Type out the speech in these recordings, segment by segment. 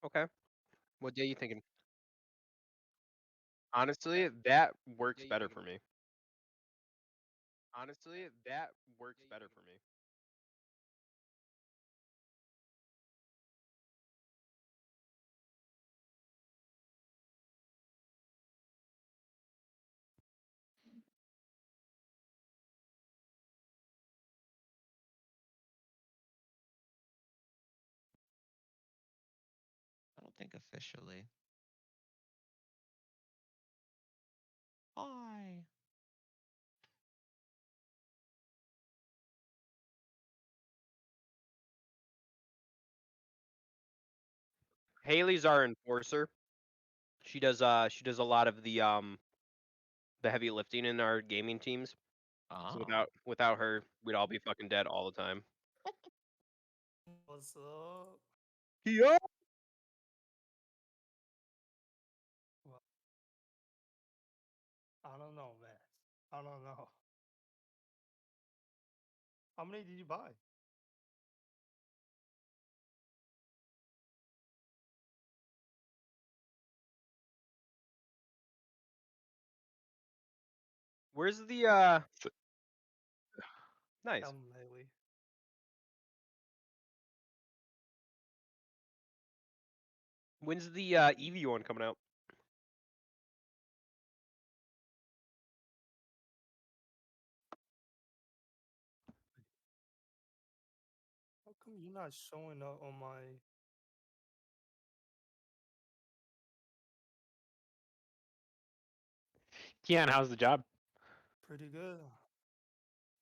Okay. What day you thinking? Honestly, that works better for me. Honestly, that works better for me. I don't think officially. Hi. Haley's our enforcer. She does a lot of the heavy lifting in our gaming teams. So Oh. without her, we'd all be fucking dead all the time. What's up? Yeah. Well, I don't know, man. I don't know. How many did you buy? Where's the nice? Tell me lately. When's the Eevee one coming out? How come you're not showing up on my Keon, how's the job? pretty good?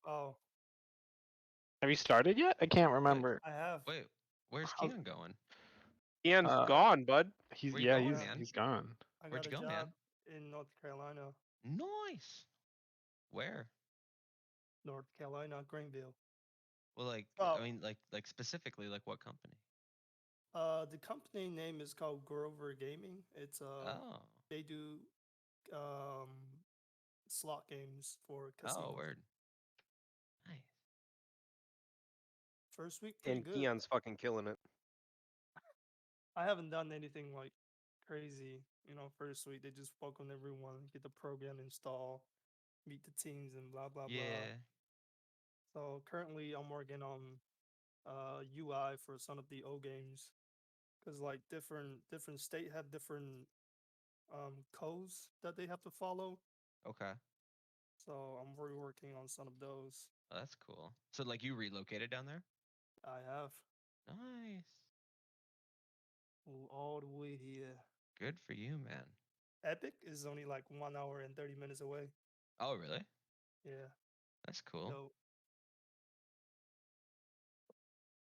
Oh, Have you started yet? I can't Wait, remember. I have. wait. Where's How's, Keon going? Ian's uh, gone, bud. he's Where you yeah, going, Yeah, man? he's gone. I Where'd got you a go, job man? in North Carolina. Nice. Where? North Carolina, Greenville. Well, like, I Oh, mean, like specifically, like what company? the company name is called Grover Gaming. Oh, They do um slot games for oh, casinos. word. Nice. First week, pretty And good. Keon's fucking killing it. I haven't done anything like crazy. First week they just welcome everyone, get the program installed, meet the teams, and blah blah blah. Yeah. So currently, I'm working on UI for some of the O games because like different state have different codes that they have to follow. Okay. So I'm reworking on some of those. Oh, that's cool. So, like, you relocated down there? I have Nice. all the way here. Good for you, man. Epic is only like 1 hour and 30 minutes away. Oh, really? Yeah. That's cool. So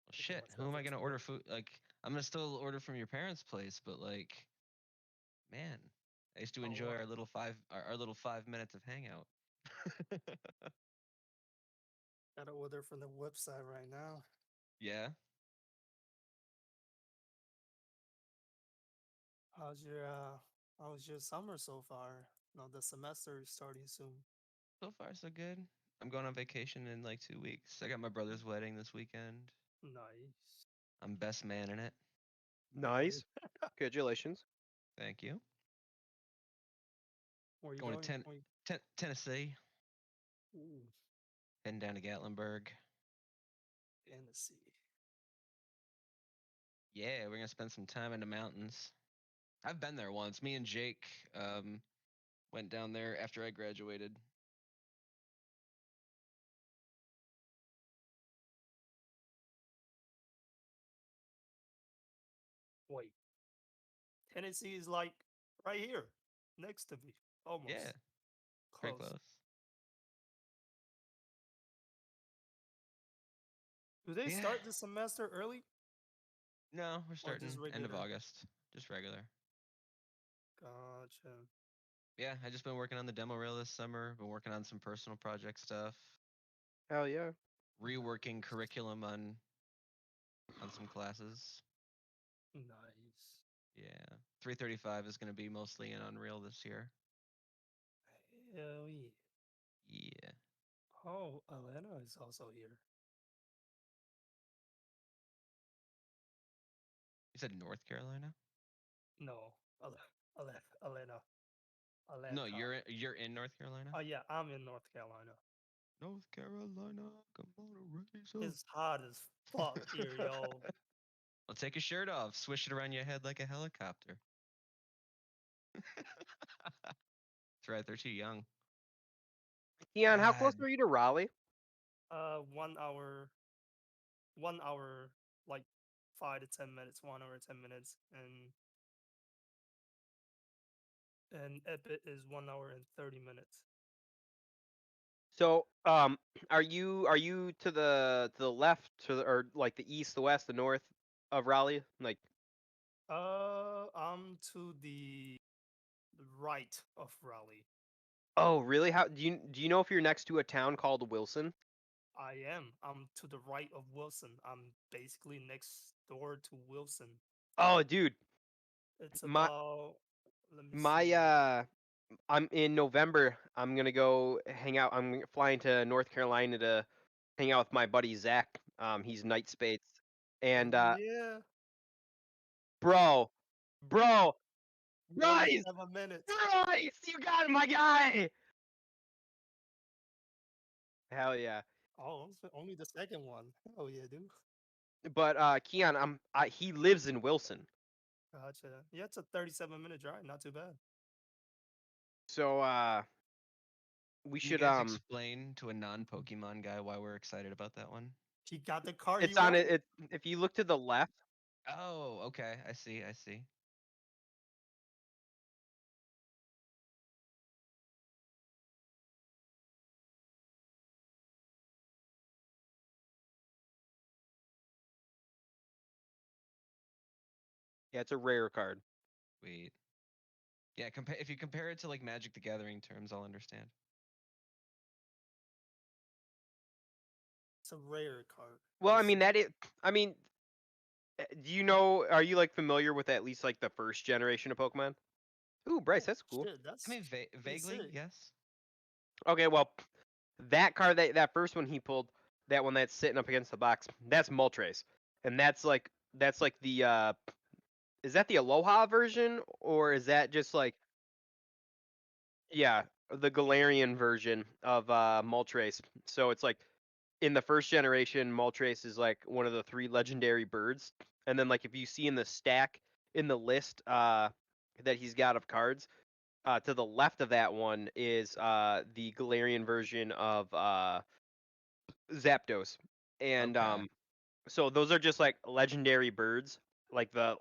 Well, making shit. Who myself am I gonna into it. order food? Like, I'm gonna still order from your parents' place, but like, man, I used to Oh enjoy well, our little 5 minutes of hangout. gotta order from the website right now. Yeah. How's your summer so far? No, the semester is starting soon. So far, so good. I'm going on vacation in like 2 weeks. I got my brother's wedding this weekend. Nice. I'm best man in it. Nice. Congratulations. Thank you. Where you Going to going? Tennessee, Ooh, heading down to Gatlinburg. Tennessee. Yeah, we're gonna spend some time in the mountains. I've been there once. Me and Jake went down there after I graduated. Wait, Tennessee is like right here, next to me, Yeah, almost pretty close. close. Do they Yeah. start the semester early No, we're or just starting end of regular? August. Just regular. Gotcha. Yeah, I just been working on the demo reel this summer. Been working on some personal project stuff. Hell yeah. Reworking curriculum on some classes. Nice. Yeah. 335 is gonna be mostly in Unreal this year. Hell yeah. Yeah. Oh, Atlanta is also here. You said North Carolina? No, Atlanta. Atlanta. No, you're in North Carolina. Oh yeah, I'm in North Carolina. North Carolina, come on, raise up. It's hot as fuck here, yo. Well, take your shirt off, swish it around your head like a helicopter. That's right, they're too young. Keon, how close God. are you to Raleigh? 1 hour, 1 hour, like 5 to 10 minutes. 1 hour, 10 minutes, and Epic is 1 hour and 30 minutes. So, are you to the left, or like the east, the west, the north of Raleigh? Like, I'm to the right of Raleigh. oh, really? How do you know if you're next to a town called Wilson? I am. I'm to the right of Wilson. I'm basically next door to Wilson. Oh, dude, It's my about. Let me my see. I'm in November. I'm gonna go hang out. I'm flying to North Carolina to hang out with my buddy Zach. He's Night Spades, and Yeah, bro, bro, Bryce, 37 minutes. Bryce, you got him, my guy. Hell yeah. Oh, it's only the second one. Oh yeah, dude. But Keon, he lives in Wilson, Gotcha. Yeah, it's a 37-minute drive. Not too bad. so we Can you should guys explain to a non-Pokemon guy why we're excited about that one? He got the car it's he on wanted. it. If you look to the left, Oh, okay. I see. yeah, it's a rare card. Wait. Yeah, if you compare it to like Magic the Gathering terms, I'll understand. It's a rare card. Well, I Let's mean see. that is. I mean, do you know? Are you like familiar with at least like the first generation of Pokemon? Ooh, Bryce, Oh, that's cool. shit, that's I mean, pretty vaguely, sick. yes. Okay, well, that card that first one he pulled, that one that's sitting up against the box, that's Moltres, and that's like the is that the Aloha version, or is that just like, yeah, the Galarian version of Moltres? So it's like in the first generation, Moltres is like one of the 3 legendary birds, and then like if you see in the stack in the list that he's got of cards, to the left of that one is the Galarian version of Zapdos, and Okay. so those are just like legendary birds, like the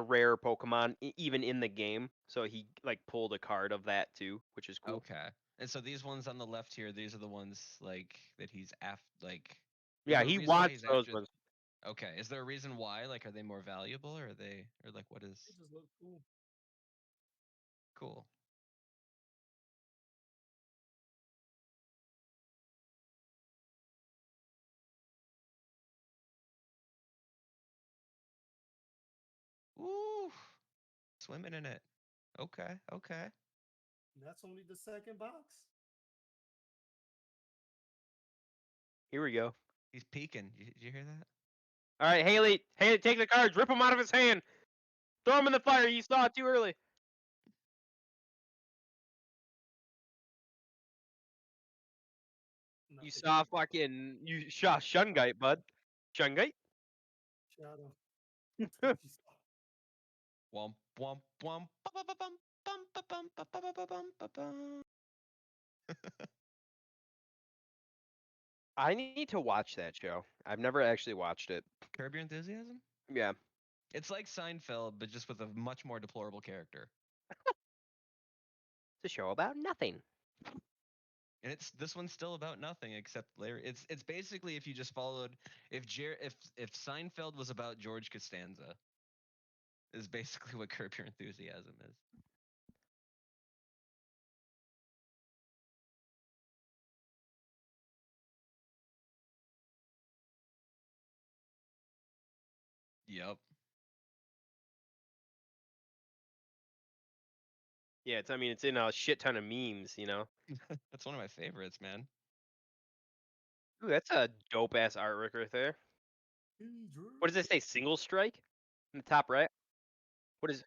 rare Pokemon, even in the game. So he like pulled a card of that too, which is cool. Okay. And so these ones on the left here, these are the ones like that he's like. Is Yeah, there a he reason why wants he's those after? ones. Okay. Is there a reason why? Like, are they more valuable, or are they, or like, what is It just looks cool. cool? Ooh, swimming in it. Okay. And that's only the second box. Here we go. He's peeking. Did you hear that? All right, Haley, take the cards, rip them out of his hand, throw them in the fire. You saw it too early. You Nothing. saw fucking you shot Shungite, bud. Shungite. Shadow. Womp womp womp. Ba-ba-ba-bum, bum, ba-bum, ba-ba-ba-bum, ba-bum. I need to watch that show. I've never actually watched it. Curb Your Enthusiasm? Yeah. It's like Seinfeld, but just with a much more deplorable character. It's a show about nothing. And this one's still about nothing except Larry. It's basically if you just followed if Seinfeld was about George Costanza, is basically what Curb Your Enthusiasm is. Yep. Yeah, I mean, it's in a shit ton of memes, you know. That's one of my favorites, man. Ooh, that's a dope ass artwork right there. What does it say? Single strike in the top right. What is?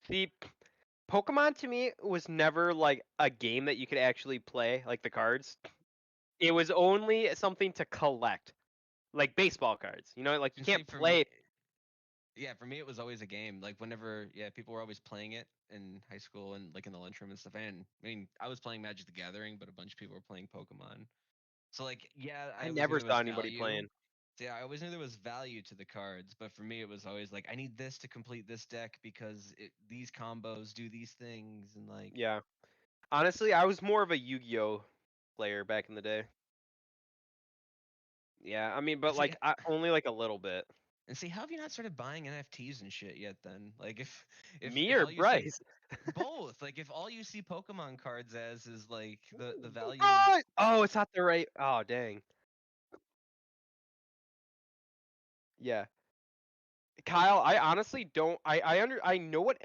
See, Pokemon to me was never like a game that you could actually play, like the cards. It was only something to collect, like baseball cards. You know, like you And can't see, for play. me, yeah, for me it was always a game. Like whenever, yeah, people were always playing it in high school and like in the lunchroom and stuff. And I mean, I was playing Magic the Gathering, but a bunch of people were playing Pokemon. So like, yeah, I I always knew never there saw was anybody value. playing. Yeah, I always knew there was value to the cards, but for me it was always like I need this to complete this deck because these combos do these things and like Yeah. Honestly, I was more of a Yu-Gi-Oh player back in the day. Yeah, I mean, but see like only like a little bit. and see how have you not started buying NFTs and shit yet then? Like Me if or all you see Bryce? both, like if all you see Pokemon cards as is like the value Oh, it's not the right. Oh, dang. Yeah, Kyle. I honestly don't. I know what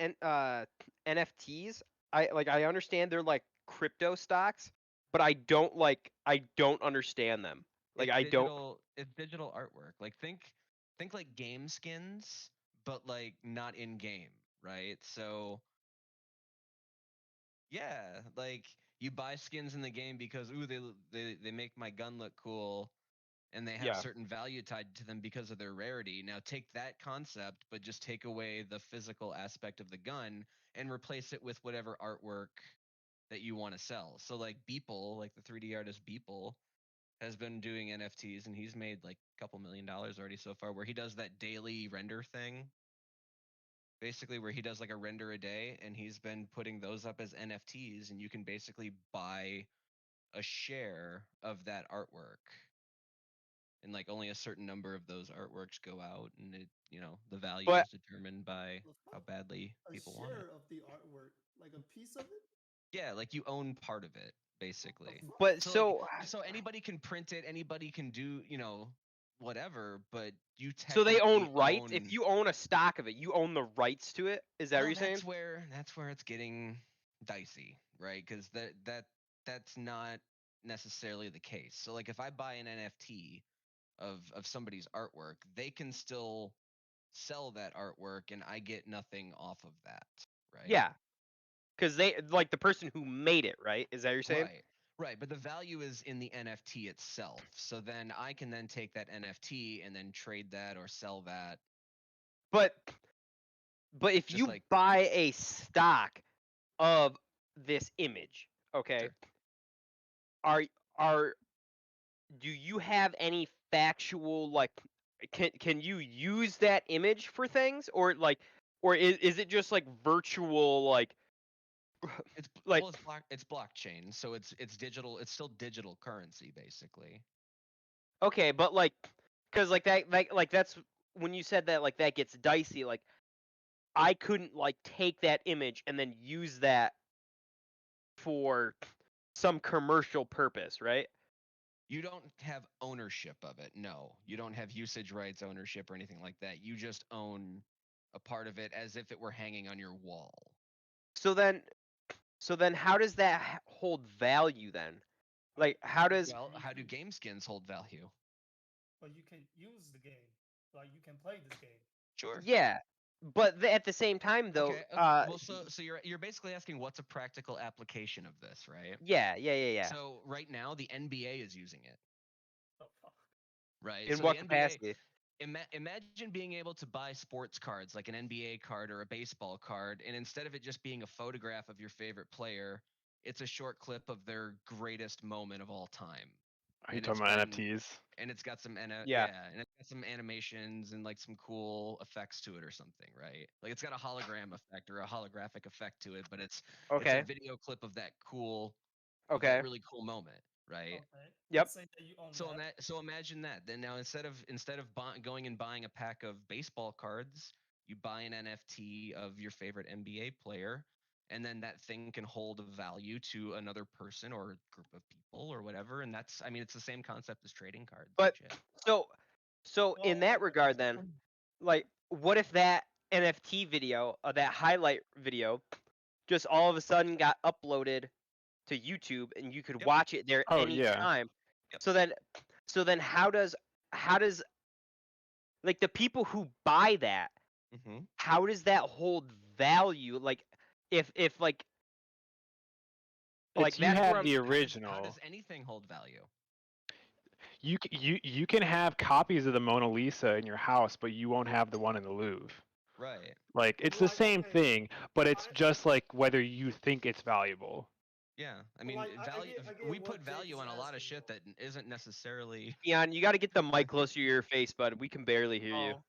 NFTs. I understand they're like crypto stocks, but I don't understand them. Like I don't. it's digital artwork. Like think like game skins, but like not in game, right? So yeah, like you buy skins in the game because ooh they make my gun look cool and they have Yeah. certain value tied to them because of their rarity. Now take that concept but just take away the physical aspect of the gun and replace it with whatever artwork that you want to sell. So like Beeple, like the 3D artist Beeple has been doing NFTs and he's made like a couple $1,000,000 already so far where he does that daily render thing basically where he does like a render a day and he's been putting those up as NFTs and you can basically buy a share of that artwork. And like only a certain number of those artworks go out and it, the value But is determined by The how fuck? badly A people want it. share of the artwork, like a piece of it? Yeah, like you own part of it What basically. the fuck? but So like so so anybody can print it, anybody can do, whatever, but you so they technically own rights. If own. you own a stock of it, you own the rights to it. Is that what Well, you're saying? that's where it's getting dicey, right? Because that's not necessarily the case. So like if I buy an NFT of somebody's artwork, they can still sell that artwork and I get nothing off of that, right? Yeah, because they like the person who made it, right? Is that what you're saying? Right. Right, but the value is in the NFT itself. So then I can then take that NFT and then trade that or sell that But if just you like buy a stock of this image, okay, sure. are are do you have any factual like can you use that image for things or is it just like virtual like It's like well it's blockchain, so it's digital, it's still digital currency basically. okay, but like cuz like that's when you said that like that gets dicey like I couldn't like take that image and then use that for some commercial purpose, right? You don't have ownership of it. No. You don't have usage rights ownership or anything like that. You just own a part of it as if it were hanging on your wall. So then how does that hold value then? Like how does Well, You how do can, game skins hold value? but you can use the game. Like you can play this game. Sure. yeah, but at the same time though, Okay. Well, so you're basically asking what's a practical application of this, right? yeah. So right now the NBA is using it, Oh fuck. right? In So the what NBA, capacity? imagine being able to buy sports cards like an NBA card or a baseball card, and instead of it just being a photograph of your favorite player, it's a short clip of their greatest moment of all time. Are you And it's talking about been NFTs? and it's got some Yeah. and it's got some animations and like some cool effects to it or something, right? Like it's got a hologram effect or a holographic effect to it, but it's a Okay. video clip of that Okay. really cool moment, right? Okay. Yep. Let's say that you own So that. so imagine that. Then now instead of going and buying a pack of baseball cards, you buy an NFT of your favorite NBA player, and then that thing can hold a value to another person or group of people or whatever. And that's I mean it's the same concept as trading cards and But shit. so in Well, that regard then, like what if that NFT video, that highlight video just all of a sudden got uploaded to YouTube and you could Yep. watch it there Oh yeah. anytime? Yep. So then how does like the people who buy that Mm-hmm. how does that hold value. Like if like It's you that's where have I'm. the How original. does anything hold value? You can have copies of the Mona Lisa in your house, but you won't have the one in the Louvre. Right. Like it's the Like, same okay, thing, but it's I- just like whether you think it's valuable. Yeah. I Well, mean, like, I value. get We what put Jake value is on a lot of asking, shit though. that isn't necessarily. Ian, you got to get the mic closer to your face, bud. We can barely hear you. Oh,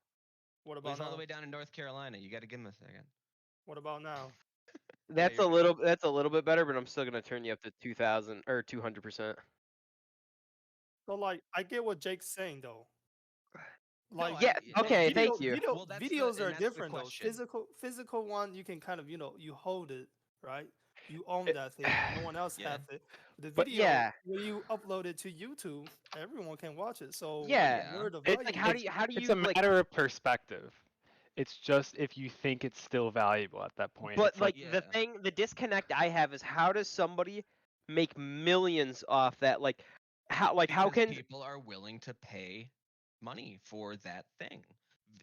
what Well, he's about all the now? way down in North Carolina. You got to give him a second. What about now? That's you're a good. little. That's a little bit better, but I'm still gonna turn you up to 2,000 or 200%. So like, I get what Jake's saying though. Like, Yeah, okay, video, thank you. video, Well, that's videos and are that's the different though. question. Physical one, you can kind of, you hold it, right? You own It- that thing. No one else Yeah. has it. The But video, Yeah, when you upload it to YouTube, everyone can watch it. So yeah. where the It's value? Like, is? how do it's you a like? matter of perspective. It's just if you think it's still valuable at that point. But It's like like the Yeah. thing, the disconnect I have is how does somebody make millions off that? Like, how Because can people are willing to pay money for that thing.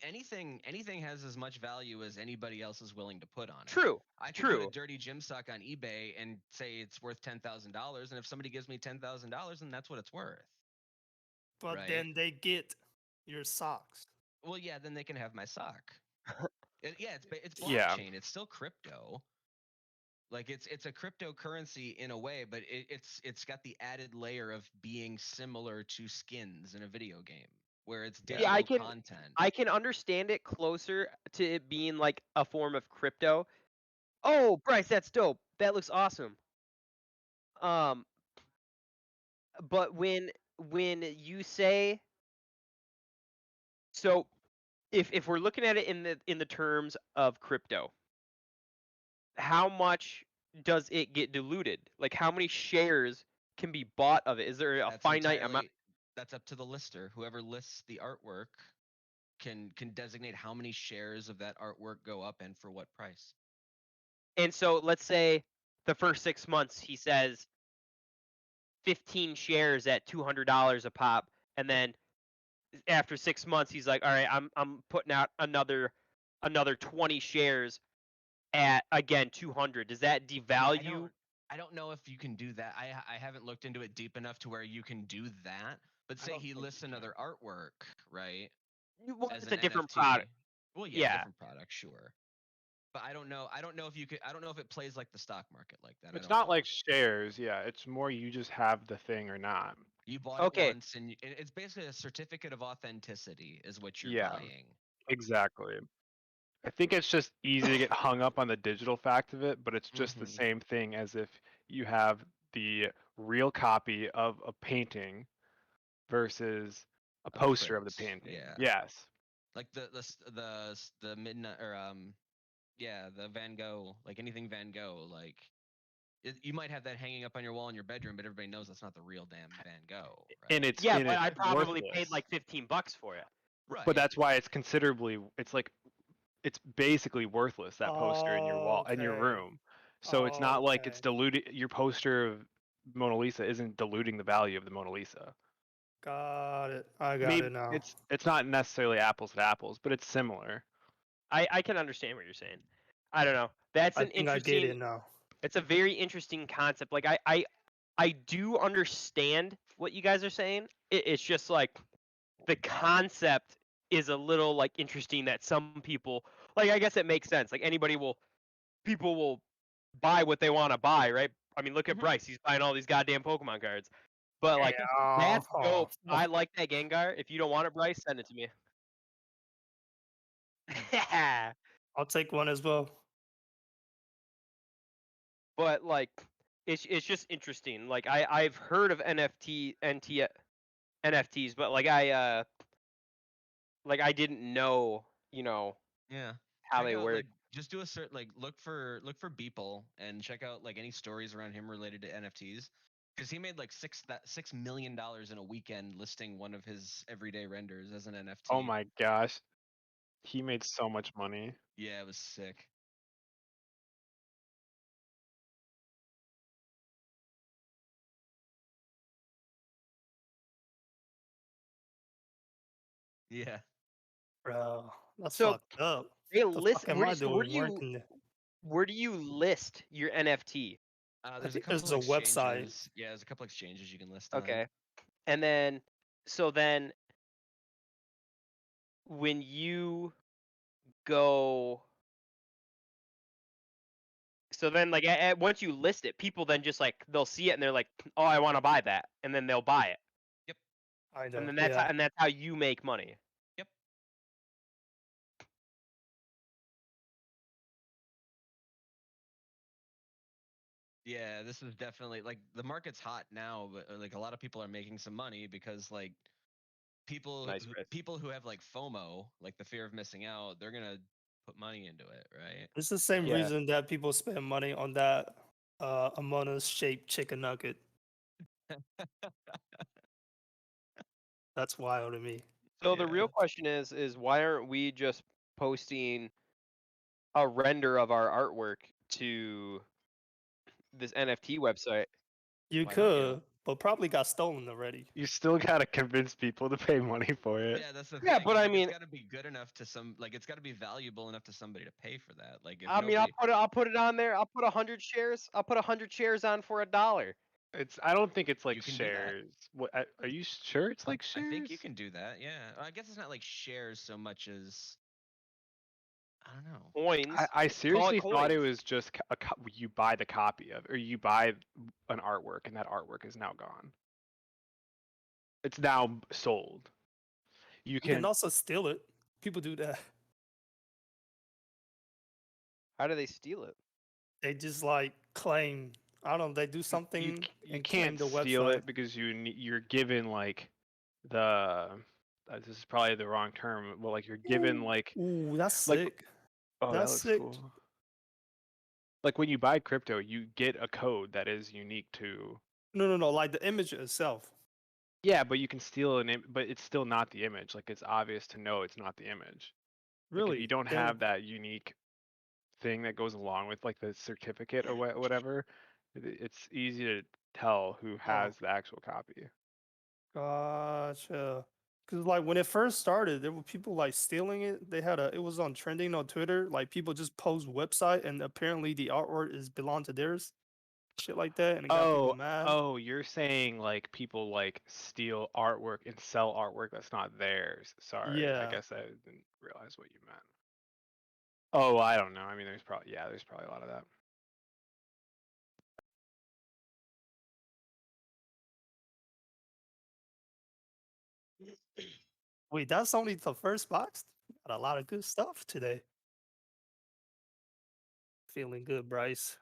Anything has as much value as anybody else is willing to put on it. true, I could put a true. dirty gym sock on eBay and say it's worth $10,000, and if somebody gives me $10,000, then that's what it's worth. But right. then they get your socks. Well, yeah, then they can have my sock. It's Yeah. blockchain. It's still crypto. Like it's a cryptocurrency in a way, but it's got the added layer of being similar to skins in a video game, where it's Yeah, digital I can content. I can understand it closer to it being like a form of crypto. Oh, Bryce, that's dope. That looks awesome. Um, but when you say so, if we're looking at it in the terms of crypto, how much does it get diluted? Like how many shares can be bought of it? Is there a That's finite amount? entirely that's up to the lister. Whoever lists the artwork can designate how many shares of that artwork go up and for what price. And so let's say the first 6 months he says 15 shares at $200 a pop, and then after 6 months he's like, all right, I'm putting out another 20 shares at again 200. Does that devalue? I don't know if you can do that. I haven't looked into it deep enough to where you can do that. But I say don't he think you lists can. another artwork, right? Well, As it's an a different NFT. product. Well, Yeah. different product, sure. But I don't know if you could. I don't know if it plays like the stock market like that. I it's don't not know. like shares. Yeah, it's more you just have the thing or not. You bought Okay. it once, and it's basically a certificate of authenticity, is what you're Yeah. buying. Exactly. I think it's just easy to get hung up on the digital fact of it, but it's just the Mhm. same thing as if you have the real copy of a painting versus a A poster of the print, painting. yeah. Yes. Like the midnight or the Van Gogh, like anything Van Gogh, like you might have that hanging up on your wall in your bedroom, but everybody knows that's not the real damn Van Gogh, right? And it's Yeah, and but I it's probably paid worthless. like $15 for it. Right. But that's why it's considerably it's like it's basically worthless, that poster in your wall in your Okay. room. So it's not like it's Okay. diluted your poster of Mona Lisa isn't diluting the value of the Mona Lisa. Got it. I got Maybe it now. it's not necessarily apples to apples, but it's similar. I can understand what you're saying. I don't know. That's I an think I get interesting. it now. It's a very interesting concept. Like I do understand what you guys are saying. It's just like the concept is a little like interesting that some people like. I guess it makes sense. Like people will buy what they want to buy, right? I mean, look at Mhm. Bryce. He's buying all these goddamn Pokemon cards. But like that's Yeah. dope. I like that Gengar. If you don't want it, Bryce, send it to me. I'll take one as well. But like it's just interesting. Like I've heard of NFTs, but like I didn't know, Yeah. how Check they out work. just do a certain look for Beeple and check out like any stories around him related to NFTs. Because he made like $6 million in a weekend listing one of his everyday renders as an NFT. Oh my gosh. He made so much money. Yeah, it was sick. Yeah. Bro, that's So fucked up. They The list. fuck am Where, I so where doing do you working? where do you list your NFT? There's a think there's couple a website. exchanges. Yeah, there's a couple exchanges you can list on. Okay, and then then when you go, so then like once you list it, people then just like they'll see it and they're like, oh, I want to buy that, and then they'll buy it, I know. and then Yeah. that's how you make money. Yep. Yeah, this is definitely like the market's hot now, but like a lot of people are making some money because like Nice, Chris. people who have like FOMO, like the fear of missing out, they're gonna put money into it, right? It's the same Yeah. reason that people spend money on that Among Us shaped chicken nugget. That's wild to me. So the real Yeah. question is why aren't we just posting a render of our artwork to this NFT website? You Why don't you? could, but probably got stolen already. You still gotta convince people to pay money for it. Yeah, that's the Yeah, thing. but is, I like, mean- it's got to be good enough to it's got to be valuable enough to somebody to pay for that. Like, if I mean, nobody, I'll put it on there. I'll put 100 shares. I'll put 100 shares on for $1. I don't think it's like You can do that. shares. What? Are you sure it's like I shares? think you can do that. Yeah, I guess it's not like shares so much as I don't know. Coins. I seriously thought it coins. was just you buy the copy of, or you buy an artwork, and that artwork is now gone. It's now sold. You You can. can also steal it. People do that. How do they steal it? They just like claim. I don't know. They do something You and claim can't the steal website. it because you're given like the. This is probably the wrong term. Well, like you're given like. Ooh, that's like- sick. Oh, that That's looks sick. cool. Like when you buy crypto, you get a code that is unique to. No. Like the image itself. Yeah, but you can steal but it's still not the image. Like it's obvious to know it's not the image. Like, Really? if you don't Damn. have that unique thing that goes along with like the certificate or whatever, it's easy to tell who has the actual copy. Gotcha. Because like when it first started, there were people like stealing it. It was on trending on Twitter. Like people just post website and apparently the artwork belonged to theirs. Shit like that, and it got people mad. Oh, you're saying like people like steal artwork and sell artwork that's not theirs. Sorry, I Yeah. guess I didn't realize what you meant. Oh, I don't know. I mean, there's probably a lot of that. Wait, that's only the first box? Got a lot of good stuff today. Feeling good, Bryce.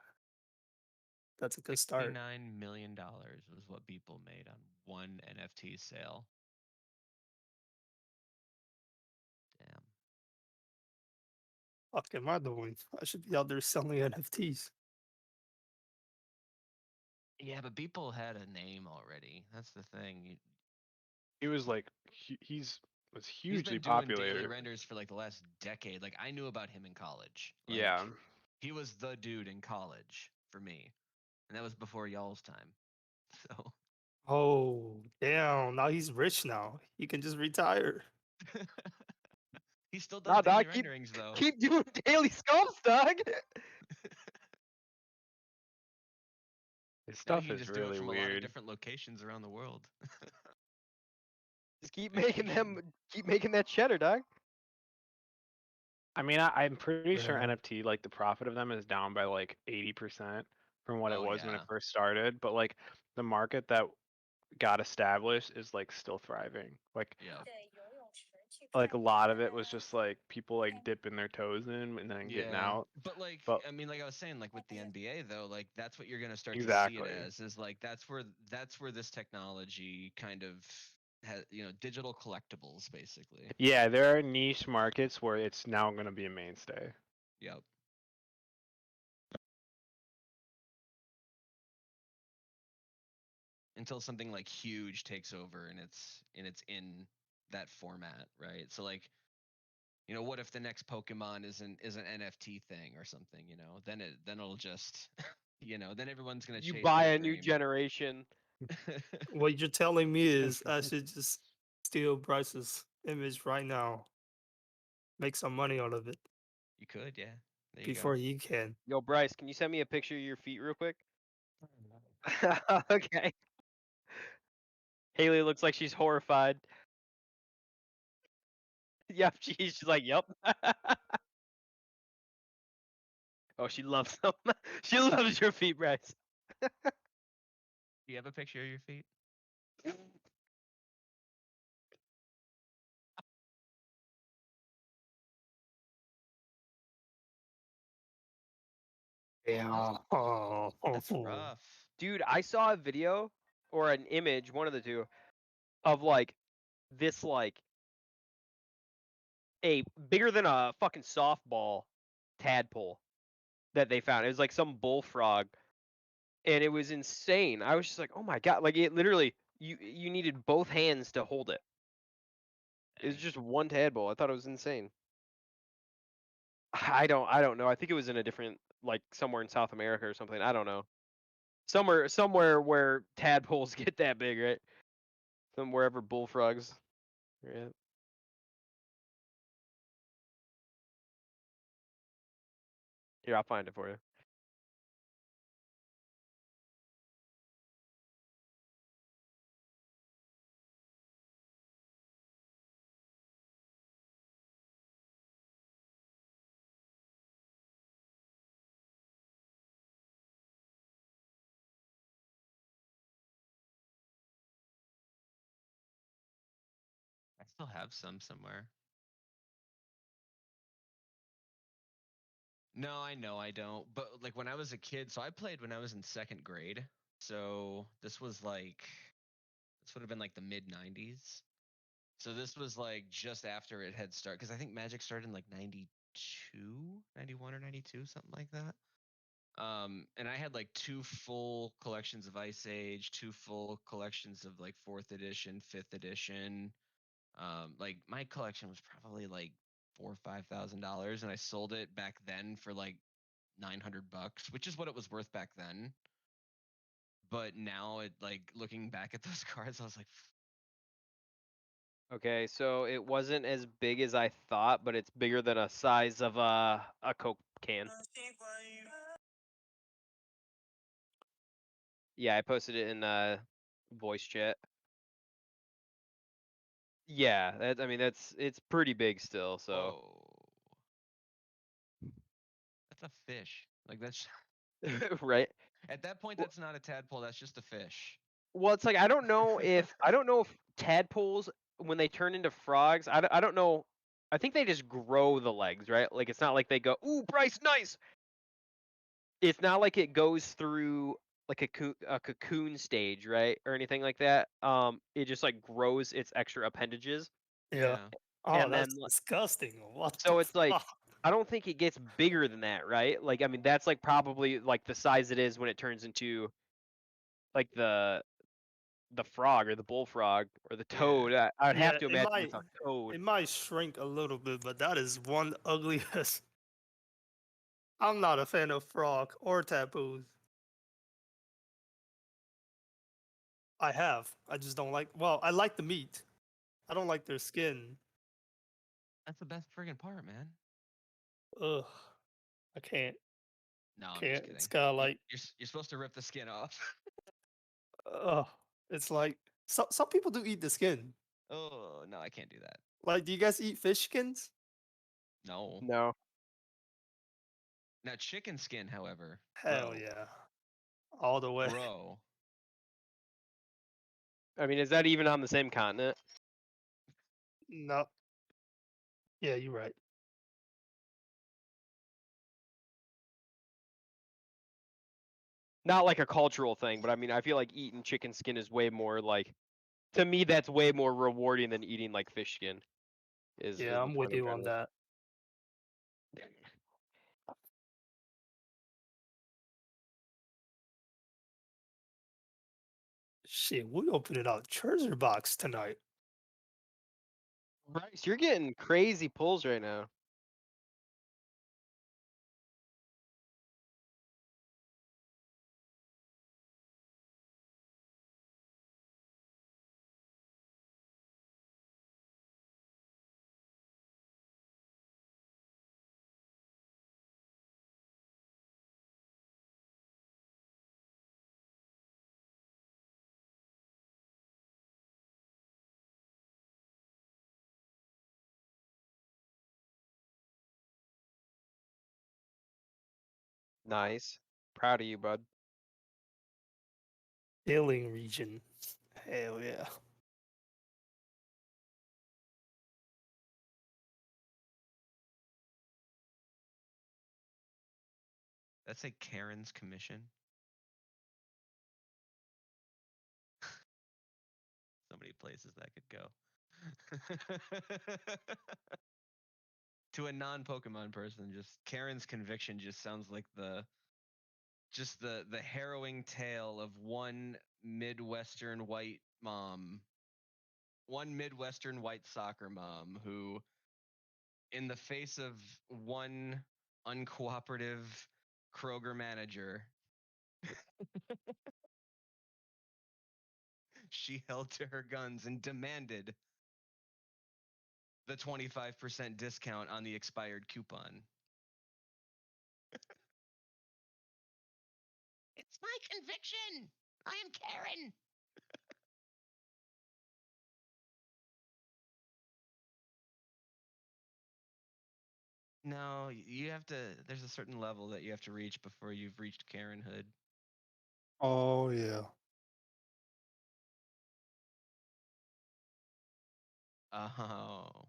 That's a good start. $69 million was what people made on one NFT sale. Damn. Fuck am I doing? I should be out there selling NFTs. Yeah, but people had a name already. That's the thing. He was like was He's hugely been doing daily popular. renders for like the last decade. Like I knew about him in college. Like, Yeah. He was the dude in college for me, and that was before y'all's time. So. Oh, damn. Now he's rich now. He can just retire. He still does Nah, daily dog, renderings though. Keep doing daily sculpts, dog. His Now stuff he can is just do it really from a lot of weird. different locations around the world. Just keep making that cheddar, dog. I mean, I'm pretty sure Yeah. NFT, like the profit of them is down by like 80% from what it Oh, was when it yeah. first started. But like the market that got established is like still thriving. Yeah. Like a lot of it was just like people like dipping their toes in and then getting out. But like, But- I mean, like I was saying, like with the NBA though, like that's what you're gonna start to see Exactly. it as is like that's where this technology kind of has, digital collectibles basically. Yeah, there are niche markets where it's now going to be a mainstay. Yep. Until something like huge takes over and it's in that format, right? So like, what if the next Pokemon is an NFT thing or something? Then it'll just, then everyone's gonna You chase buy that a new dream. generation. What you're telling me is I should just steal Bryce's image right now. Make some money out of it. You could, yeah. There you before go. you can. Yo, Bryce, can you send me a picture of your feet real quick? Okay. Haley looks like she's horrified. Yep, she's like, yep. Oh, she loves them. She loves your feet, Bryce. Do you have a picture of your feet? Yeah. That's rough. Dude, I saw a video or an image, one of the two, of like this like a bigger than a fucking softball tadpole that they found. It was like some bullfrog, and it was insane. I was just like, oh my god, like it literally you needed both hands to hold it. It was Dang. just one tadpole. I thought it was insane. I don't know. I think it was in a different like somewhere in South America or something. I don't know. Somewhere where tadpoles get that big, right? Wherever bullfrogs. Yeah. Here, I'll find it for you. I still have some somewhere. No, I know I don't. But like when I was a kid, so I played when I was in second grade. So this would have been like the mid 90s. So this was like just after it had started, because I think Magic started in like 92, 91 or 92, something like that. And I had like 2 full collections of Ice Age, 2 full collections of like 4th edition, 5th edition. Like my collection was probably like $4,000 or $5,000, and I sold it back then for like $900, which is what it was worth back then. But now it like looking back at those cards, I was like, Okay, so it wasn't as big as I thought, but it's bigger than a size of a Coke can. Yeah, I posted it in voice chat. Yeah, I mean it's pretty big still, so whoa, that's a fish. Like that's right. at that point, Well- that's not a tadpole. That's just a fish. Well, it's like I don't know if tadpoles when they turn into frogs, I don't know. I think they just grow the legs, right? Like it's not like they go, "Ooh, Bryce, nice." It's not like it goes through like a cocoon stage, right, or anything like that. It just like grows its extra appendages, Yeah. Yeah. Oh, and that's then disgusting. What so the it's like fuck? I don't think it gets bigger than that, right? Like I mean that's like probably like the size it is when it turns into like the frog or the bullfrog or the Yeah. toad. I'd have Yeah, to imagine it's a toad. it might shrink a little bit, but that is one ugliest. I'm not a fan of frog or tadpoles. I have. I just don't like. Well, I like the meat. I don't like their skin. That's the best friggin' part, man. Ugh. I can't. No, I'm just Can't. kidding. It's kind of like. You're supposed to rip the skin off. Ugh. It's like some people do eat the skin. Oh no, I can't do that. Like, do you guys eat fish skins? No. No. Now chicken skin, however, Hell bro, yeah, all the way. bro. I mean, is that even on the same continent? No. Yeah, you're right. Not like a cultural thing, but I mean, I feel like eating chicken skin is way more like to me that's way more rewarding than eating like fish skin. Is Yeah, the I'm with point I'm you trying on to that. Shit, we opening out treasure box tonight. Bryce, you're getting crazy pulls right now. Nice. Proud of you, bud. Healing region. Hell yeah. That's a Karen's commission. So many places that could go. To a non-Pokemon person, just Karen's conviction just sounds like the harrowing tale of one Midwestern white soccer mom who, in the face of one uncooperative Kroger manager, she held to her guns and demanded the 25% discount on the expired coupon. It's my conviction. I am Karen. No, you have to. There's a certain level that you have to reach before you've reached Karenhood. Oh yeah. Oh.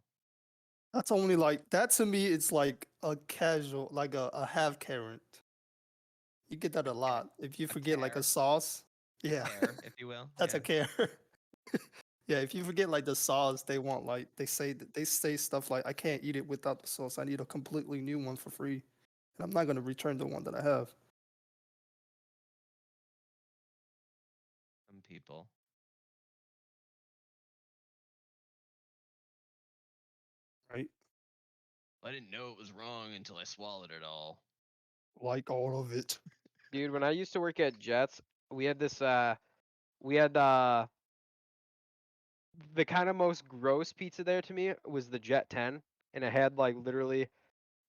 That's only like that to me. It's like a casual, like a half Karen. You get that a lot. If you forget like a care. sauce, yeah, Care, if you will. that's Yeah. a care. Yeah, if you forget like the sauce, they want like they say stuff like I can't eat it without the sauce. I need a completely new one for free, and I'm not gonna return the one that I have. Some people. Right? I didn't know it was wrong until I swallowed it all. Like all of it. Dude, when I used to work at Jets, we had this we had the kind of most gross pizza there to me was the Jet 10, and it had like literally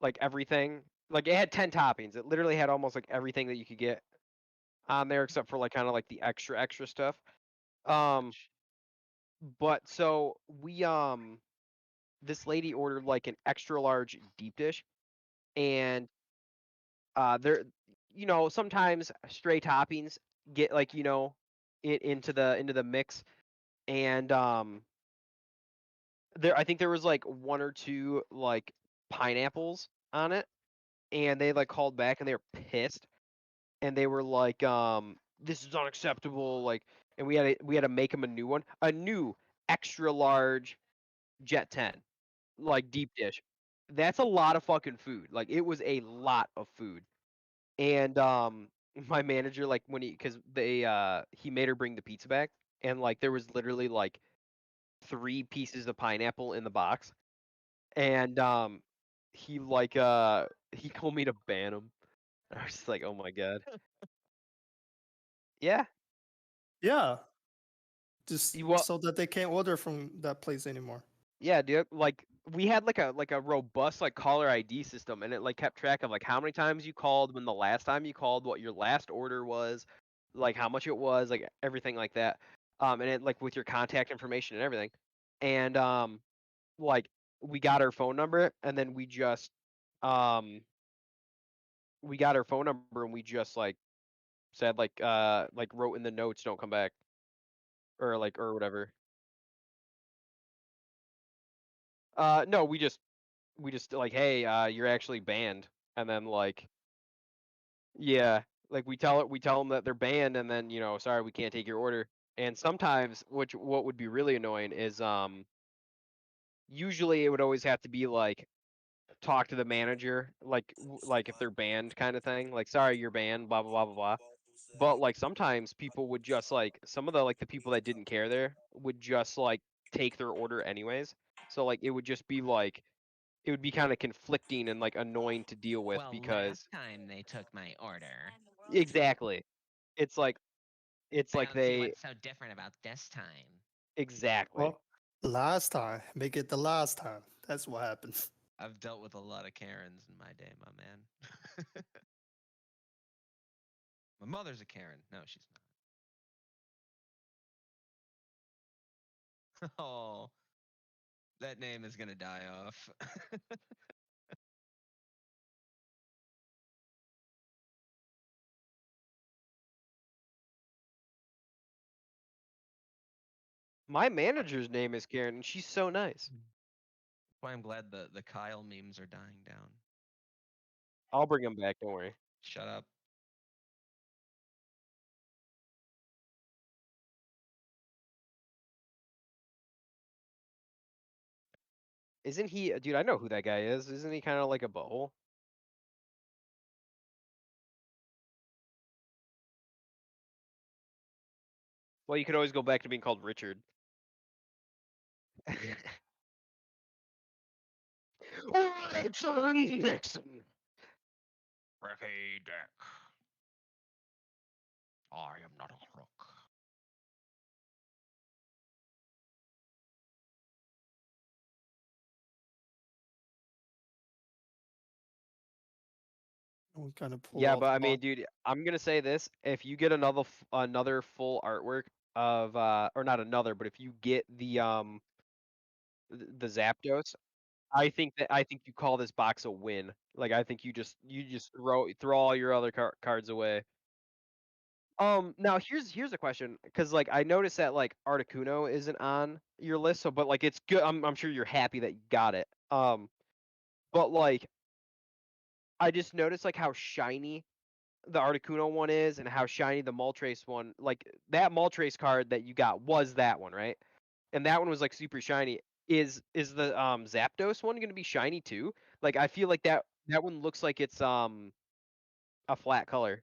like everything. Like it had 10 toppings. It literally had almost like everything that you could get on there except for like kind of like the extra stuff. Which, But so we this lady ordered like an extra large deep dish, and there, sometimes stray toppings get like into the mix, and there I think there was like one or two like pineapples on it, and they like called back and they were pissed, and they were like, this is unacceptable, like, and we had to make them a new extra large Jet 10, like deep dish. That's a lot of fucking food. Like it was a lot of food. And my manager, like, when he made her bring the pizza back, and like there was literally like 3 pieces of pineapple in the box. And he told me to ban them. I was just like, oh my god. Yeah. Yeah, just Well, so that they can't order from that place anymore. yeah, dude. Like we had like a robust like caller ID system, and it like kept track of like how many times you called, when the last time you called, what your last order was, like how much it was, like everything like that. And it like with your contact information and everything. And like we got her phone number, and then um we got her phone number, and we just like said like wrote in the notes, don't come back, or whatever. No, we just like, hey, you're actually banned, and then like, yeah, like we tell them that they're banned, and then sorry, we can't take your order. And sometimes, what would be really annoying is usually it would always have to be like talk to the manager, like if they're banned kind of thing, like sorry, you're banned, blah blah blah blah blah. But like sometimes people would just like, some of the people that didn't care there would just like take their order anyways. So like it would be kind of conflicting and like annoying to deal with, well, because last time they took my order. exactly, it's like I like don't see they what's so different about this time. exactly. Well, last time, make it the last time. That's what happens. I've dealt with a lot of Karens in my day, my man. My mother's a Karen. No, she's not. Oh, that name is gonna die off. My manager's name is Karen, and she's so nice. That's why I'm glad the Kyle memes are dying down. I'll bring him back. Don't worry. Shut up. Isn't he, dude? I know who that guy is. Isn't he kind of like a butthole? Well, you could always go back to being called Richard. Richard Nixon. Ricky Dick. I am not a crook. We kind of pull Yeah, off but I mean, on. dude, I'm gonna say this: if you get another full artwork of or not another, but if you get the Zapdos, I think you call this box a win. Like I think you just throw all your other cards away. Now here's a question, because like I noticed that like Articuno isn't on your list, so but like it's good. I'm sure you're happy that you got it. But like I just noticed like how shiny the Articuno one is and how shiny the Moltres one. Like that Moltres card that you got was that one, right? And that one was like super shiny. Is the Zapdos one gonna be shiny too? Like I feel like that one looks like it's a flat color.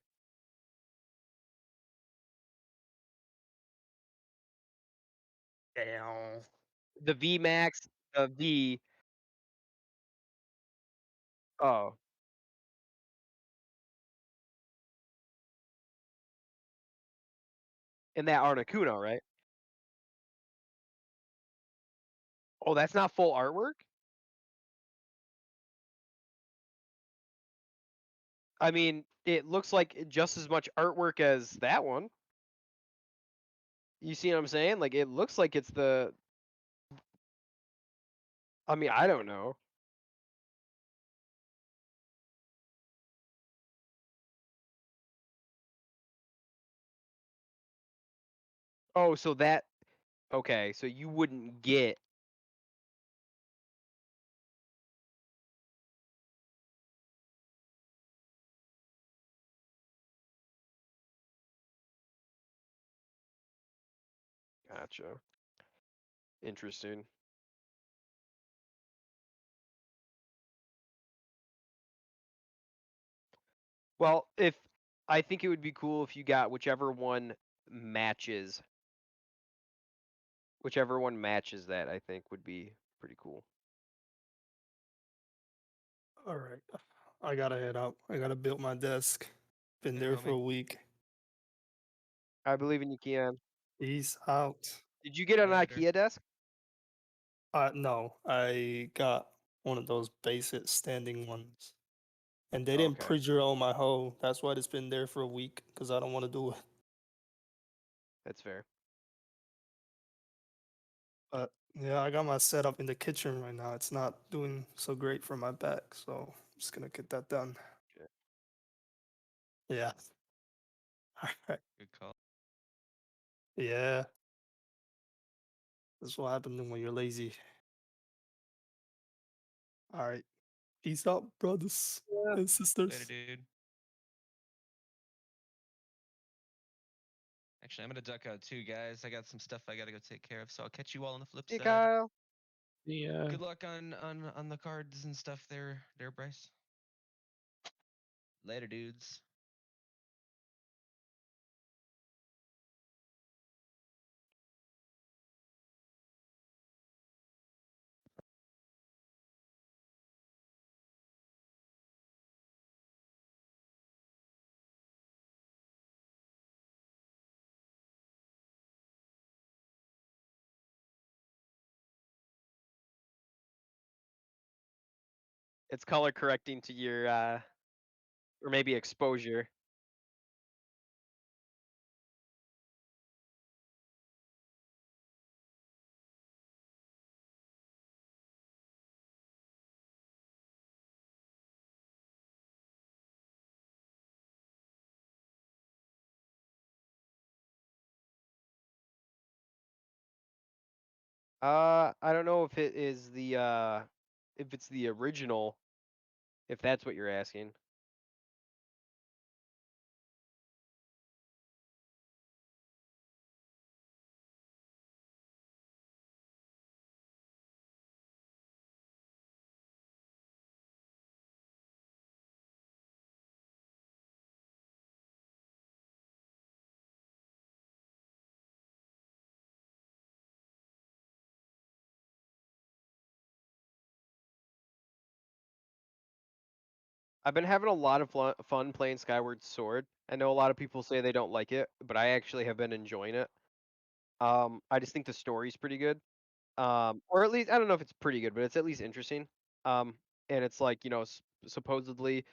Damn. The V Max, the V. Oh, and that Articuno, right? Oh, that's not full artwork? I mean, it looks like just as much artwork as that one. You see what I'm saying? Like it looks like it's the. I mean, I don't know. Oh, so that. Okay, so you wouldn't get. Gotcha. Interesting. Well, if I think it would be cool if you got whichever one matches. Whichever one matches that, I think would be pretty cool. All right. I gotta head out. I gotta build my desk. Been Yeah, there for homie. a week. I believe in you, Keon. Peace out. Did you get an Later. IKEA desk? No, I got one of those basic standing ones. And they Oh, didn't okay. pre-drill my hole. That's why it's been there for a week, because I don't want to do it. That's fair. But yeah, I got my setup in the kitchen right now. It's not doing so great for my back, so I'm just gonna get that done. Okay. Yeah. Alright. Good call. Yeah. That's what happens when you're lazy. Alright. Peace out, brothers Yeah. and sisters. Later, dude. Actually, I'm gonna duck out too, guys. I got some stuff I gotta go take care of, so I'll catch you all on the flip Hey, side. Kyle. Yeah. Good luck on the cards and stuff there, Bryce. Later, dudes. It's color correcting to your or maybe exposure. I don't know if it is if it's the original, if that's what you're asking. I've been having a lot of fun playing Skyward Sword. I know a lot of people say they don't like it, but I actually have been enjoying it. I just think the story's pretty good. Or at least I don't know if it's pretty good, but it's at least interesting. Um, and it's like, supposedly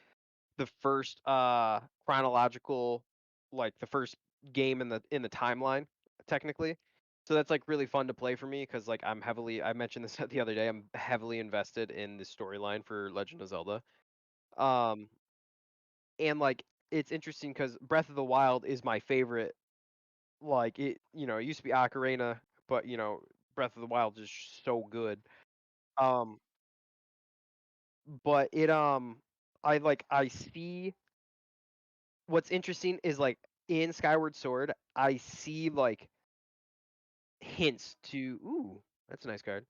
the first chronological, like the first game in the timeline, technically. So that's like really fun to play for me because like I mentioned this the other day, I'm heavily invested in the storyline for Legend of Zelda. Um, and like it's interesting because Breath of the Wild is my favorite. Like it used to be Ocarina, but Breath of the Wild is so good. Um, but I see what's interesting is like in Skyward Sword, I see like hints to that's a nice card.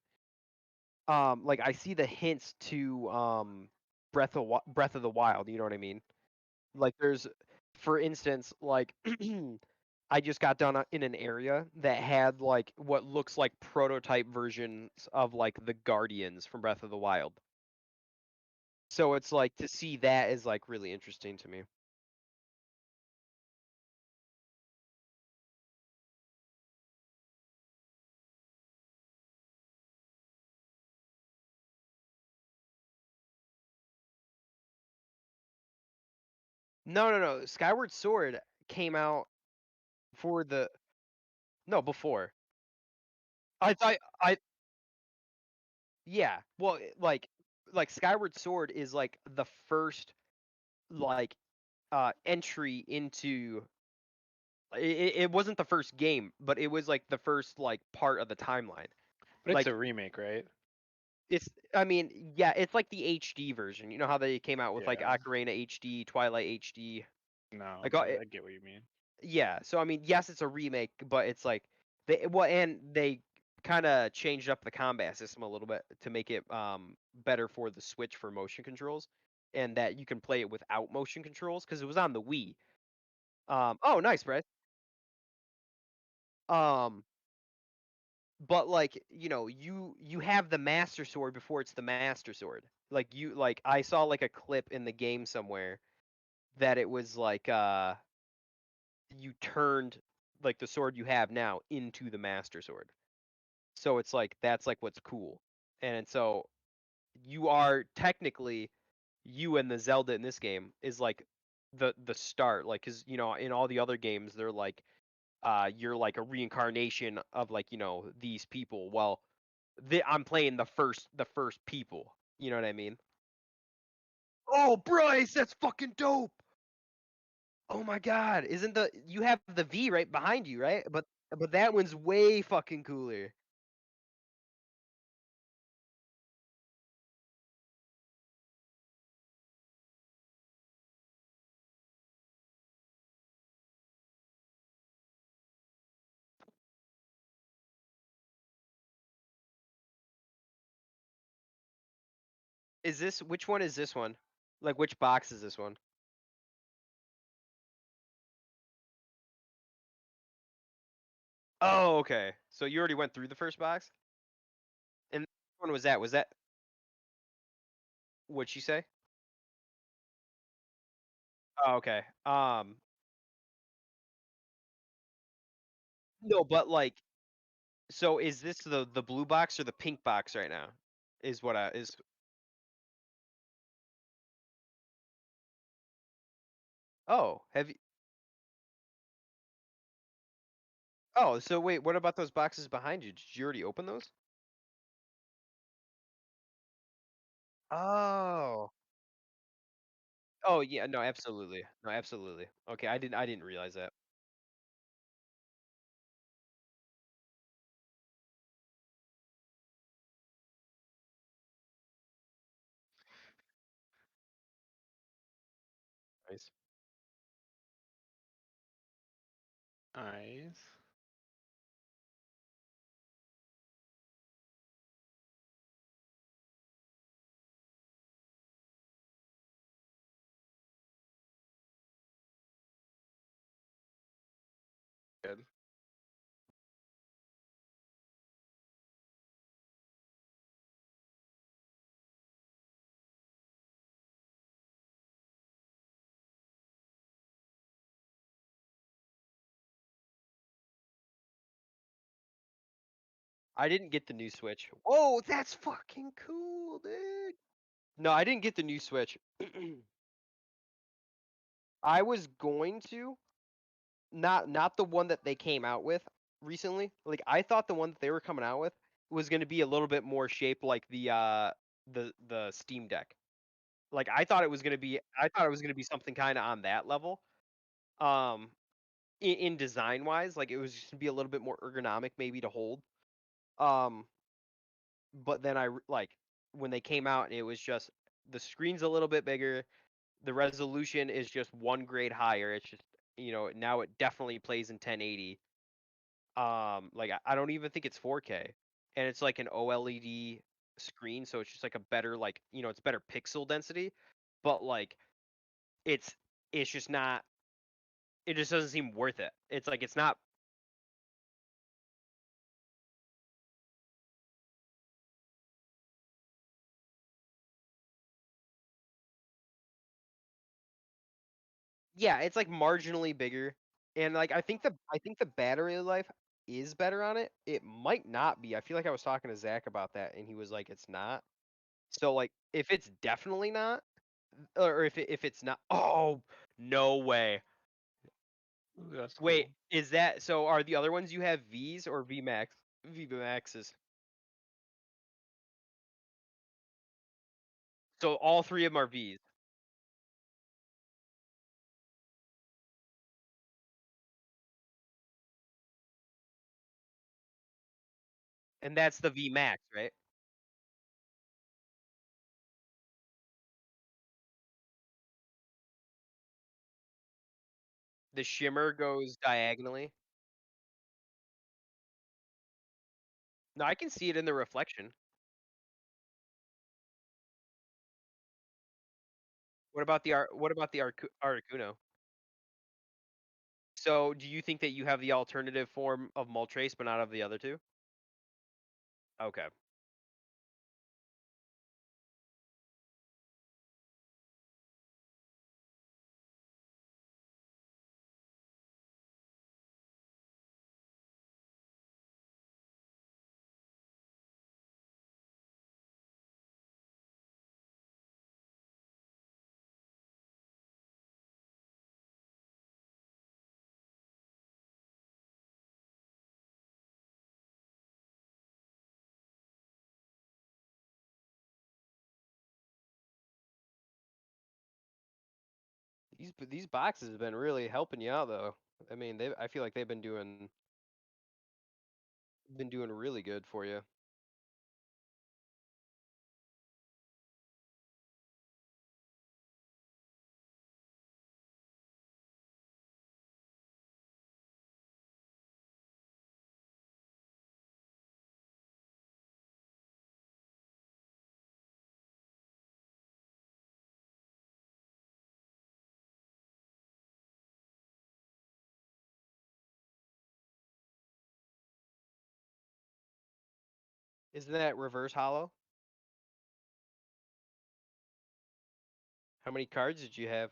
Like I see the hints to Breath of the Wild, you know what I mean? Like there's for instance, like I just got done in an area that had like what looks like prototype versions of like the Guardians from Breath of the Wild. So it's like to see that is like really interesting to me. No, no, no. Skyward Sword came out for the no before. I thought I yeah. Well, like Skyward Sword is like the first like entry into it wasn't the first game, but it was like the first like part of the timeline. But it's Like a remake, right? it's I mean, yeah, it's like the HD version. You know how they came out with like Yeah. Ocarina HD, Twilight HD. No, Like but I get what you mean. yeah, so I mean, yes, it's a remake, but it's like and they kind of changed up the combat system a little bit to make it better for the Switch for motion controls, and that you can play it without motion controls because it was on the Wii. Oh, nice, Brett. Um, but like you have the Master Sword before it's the Master Sword. Like I saw like a clip in the game somewhere that it was like you turned like the sword you have now into the Master Sword. So it's like that's like what's cool. And so you are technically you and the Zelda in this game is like the start like cuz in all the other games they're like you're like a reincarnation of like these people. Well, I'm playing the first people. You know what I mean? Oh, Bryce, that's fucking dope. Oh my god, isn't the you have the V right behind you, right? But that one's way fucking cooler. Is this which one is this one? Like which box is this one? Oh, okay. So you already went through the first box? And which one was that? Was that what'd she say? Oh, okay. No, but like so is this the blue box or the pink box right now? Is what I is Oh, have you Oh, so wait, what about those boxes behind you? Did you already open those? Oh. Oh yeah, no, absolutely. No, absolutely. Okay, I didn't realize that. Nice. Good. I didn't get the new Switch. Whoa, that's fucking cool, dude. No, I didn't get the new Switch. I was going to, not the one that they came out with recently. Like I thought the one that they were coming out with was going to be a little bit more shaped like the Steam Deck. Like I thought it was going to be something kind of on that level. In design wise, like it was just gonna be a little bit more ergonomic maybe to hold. Um, but then like when they came out, it was just the screen's a little bit bigger. The resolution is just one grade higher. It's just now it definitely plays in 1080. Like I don't even think it's 4K, and it's like an OLED screen, so it's just like a better like it's better pixel density, but like it's it's just not. It just doesn't seem worth it. It's like it's not. Yeah, it's like marginally bigger, and like I think the battery life is better on it. It might not be. I feel like I was talking to Zach about that, and he was like, "It's not." So like, if it's definitely not, or if it's not, oh no way. Ooh, that's Wait, cool. is that so? Are the other ones you have V's or V Max? V Maxes. So all three of them are V's, and that's the V Max, right? The shimmer goes diagonally. No, I can see it in the reflection. What about the Articuno? So, do you think that you have the alternative form of Moltres, but not of the other two? Okay. These boxes have been really helping you out, though. I mean, I feel like they've been doing really good for you. Isn't that reverse hollow? How many cards did you have?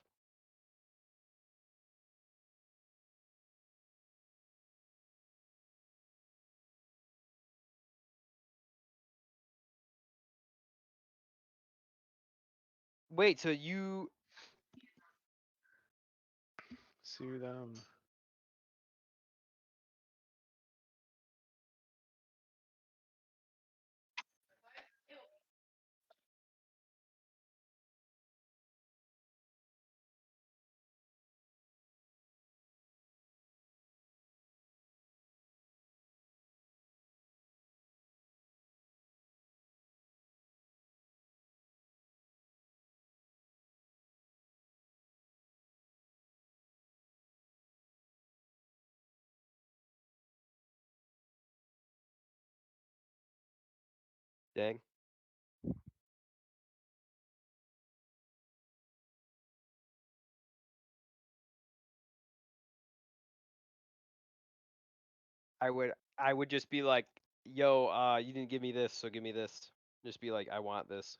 Wait, so you Sue them. Dang. I would just be like, yo, you didn't give me this, so give me this. Just be like, I want this.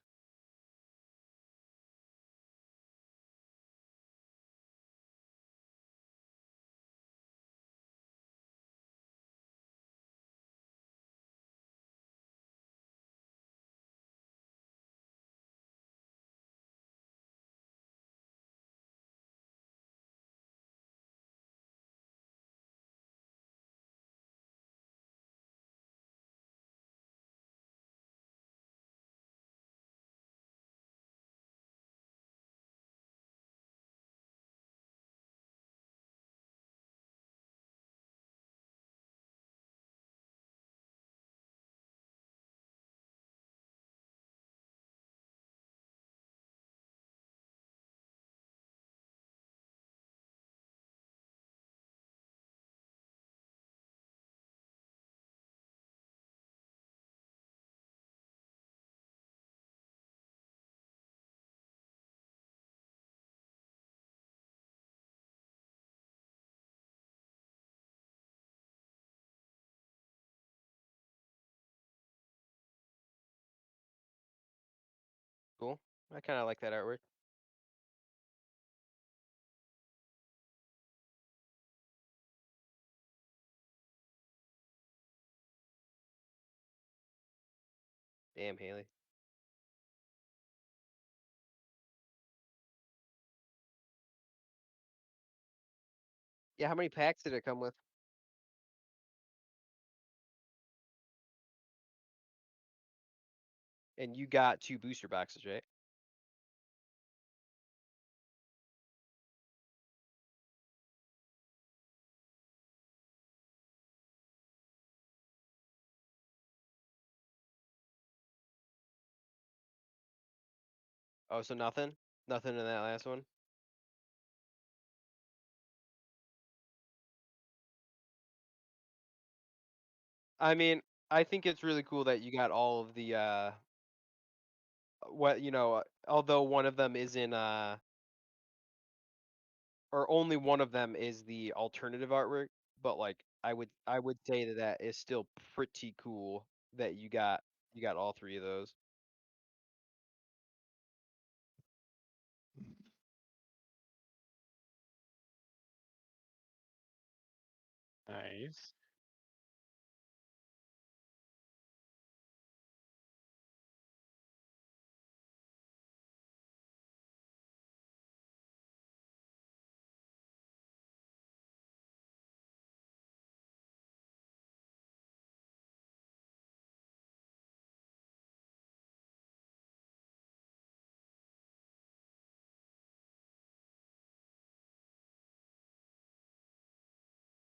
Cool. I kind of like that artwork. Damn, Haley. Yeah, how many packs did it come with? And you got 2 booster boxes, right? Oh, so nothing? Nothing in that last one? I mean, I think it's really cool that you got all of the what although one of them is in or only one of them is the alternative artwork, but like I would say that that is still pretty cool that you got all 3 of those. Nice.